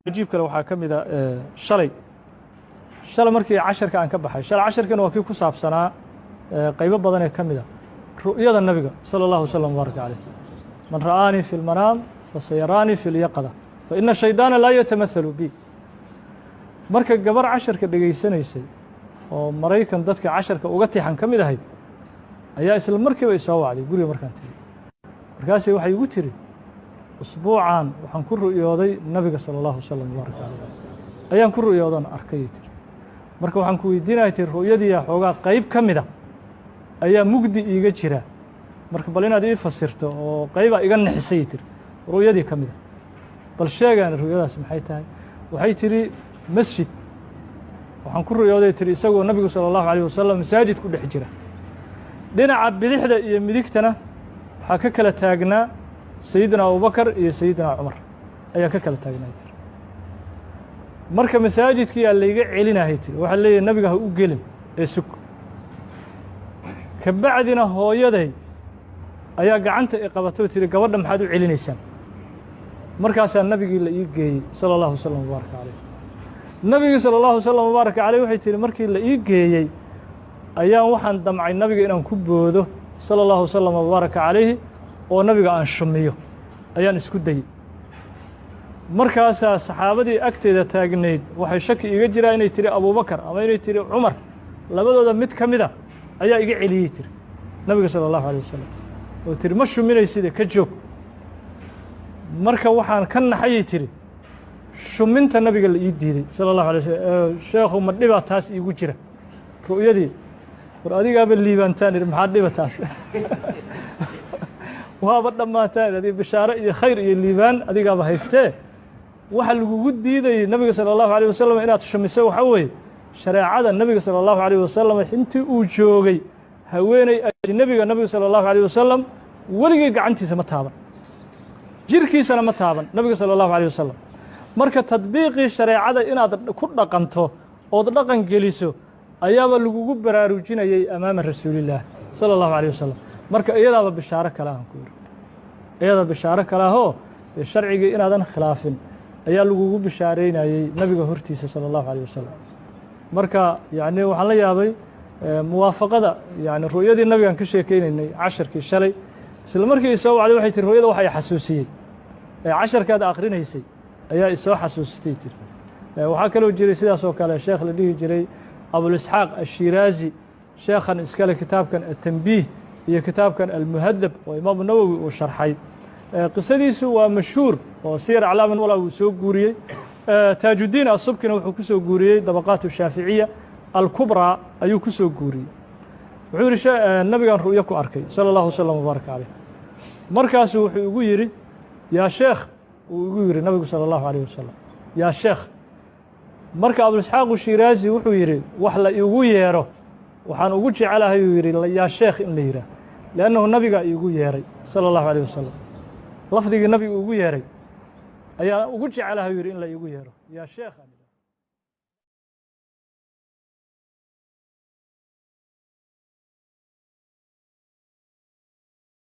ajiib kale waxaa ka mid ah shalay markii casharka aan ka baxay shalay casharkana waa kii ku saabsanaa qaybo badan ee ka mid ah ru'yada nabiga sala allahu wasalam wbaaraka caleyh man ra'aanii fi lmanaam fasayaraanii fi lyaqada fa ina shaydaana laa yatamahalu bi marka gabar casharka dhegaysanaysay oo maraykan dadka casharka uga tixan ka mid ahayd ayaa isla markiiba isoo wacday guriga markaan tegey markaasay waxay igu tiri usbuucan waxaan ku ru'yooday nabiga sala allahu wasalam wbaaraka caleyh ayaan ku ru'yoodan arkayay tiri marka waxaan ku weydiinaya tiri ru'yadiiya xoogaa qayb ka mida ayaa mugdi iiga jira marka bal inaad ii fasirto oo qaybaa iga nixisay tiri ru'yadii ka mida bal sheegaan ru'yadaas maxay tahay waxay tiri masjid waxaan ku ru'yooday tiri isagoo nabigu sala allahu alayh wasalam masaajid ku dhex jira dhinaca bidixda iyo midigtana waxaa ka kala taagnaa sayidina abubakar iyo sayidina cumar ayaa ka kala taagnaa tiri marka masaajidkiyaa layga celinahay tiri waxaa leeyahay nabiga ha u gelin ee sug ka bacdina hooyaday ayaa gacanta i qabatay tiri gabadha maxaad u celinaysaan markaasaa nabigii la ii geeyey sala allahu wasalam wabaaraka caleyh nabigii sala allahu wasalam wabaaraka caleyh waxay tihi markii la ii geeyey ayaan waxaan damcay nabiga inaan ku boodo sala allahu wasalam wabaaraka calayhi oo nabiga aan shumiyo ayaan isku dayey markaasaa saxaabadii agteeda taagnayd waxay shaki iga jiraa inay tihi abubakar ama inay tihi cumar labadooda mid ka mida ayaa iga celiyey tiri nabiga sala allahu alayh wasalam oo tiri ma shuminayside ka joog marka waxaan ka naxayay tiri shuminta nabiga la ii diiday sala allahu alay wasalam sheekhu ma dhibaa taas iigu jira ru'yadii war adigaaba liibaantaan idhi maxaa dhiba taas waaba dhammaataan adi bishaaro iyo khayr iyo liibaan adigaaba haystee waxa lagugu diidayey nabiga sala allahu alayh wasalam inaad shumiso waxaa weeye shareecada nabiga sala allahu alayh wasalam intii uu joogay haweeney ajnabiga nabiga sala allahu alayh wasalam weligii gacantiisa ma taaban jirkiisana ma taaban nabiga sala allahu alayh wasalam marka tadbiiqii shareecada inaad ku dhaqanto ood dhaqan geliso ayaaba lagugu baraarujinayey amaama rasuulillaah sala allahu alayh wasalam marka iyadaaba bishaaro kale aan ku iri iyada bishaaro kale ahoo sharcigii inaadan khilaafin ayaa lagugu bishaareynayey nabiga hortiisa sala allahu alayh wasalam marka yacni waxaan la yaabay muwaafaqada yani ru'yadii nabigaan ka sheekeynaynay casharkii shalay isla markii isoo wacday waxay tiri ru'yada waxa i xasuusiyey casharkaad akhrinaysay ayaa isoo xasuusitay tiri waxaa kaloo jiray sidaas oo kale sheekh la dhihi jiray abulisxaaq ashiraazi sheekhan iskale kitaabkan atanbiih iyo kitaabkan almuhadab oo imaamu nawowi uu sharxay qisadiisu waa mashhuur oo siyar aclaaman walaa uu soo guuriyey taajudiin asubkina wuxuu ku soo guuriyey dabaqaat shaaficiya alkubraa ayuu ku soo guuriyey wuxuu yihi nabigan ru'yo ku arkay sala allahu wasalam wabaaraka caleyh markaasuu wuxuu igu yidhi yaa sheekh uu igu yidhi nabigu sala allahu alayh wasalam yaa sheekh marka abulisxaaqu shiraazi wuxuu yidhi wax la igu yeero waxaan ugu jecelahay uu yidhi yaa sheekh in la yidhaah liannahu nabiga iigu yeeray sala allahu alayh wasalam lafdigii nabiga ugu yeeray ayaa ugu jecelahay uu yidhi in la iigu yeero yaa sheekh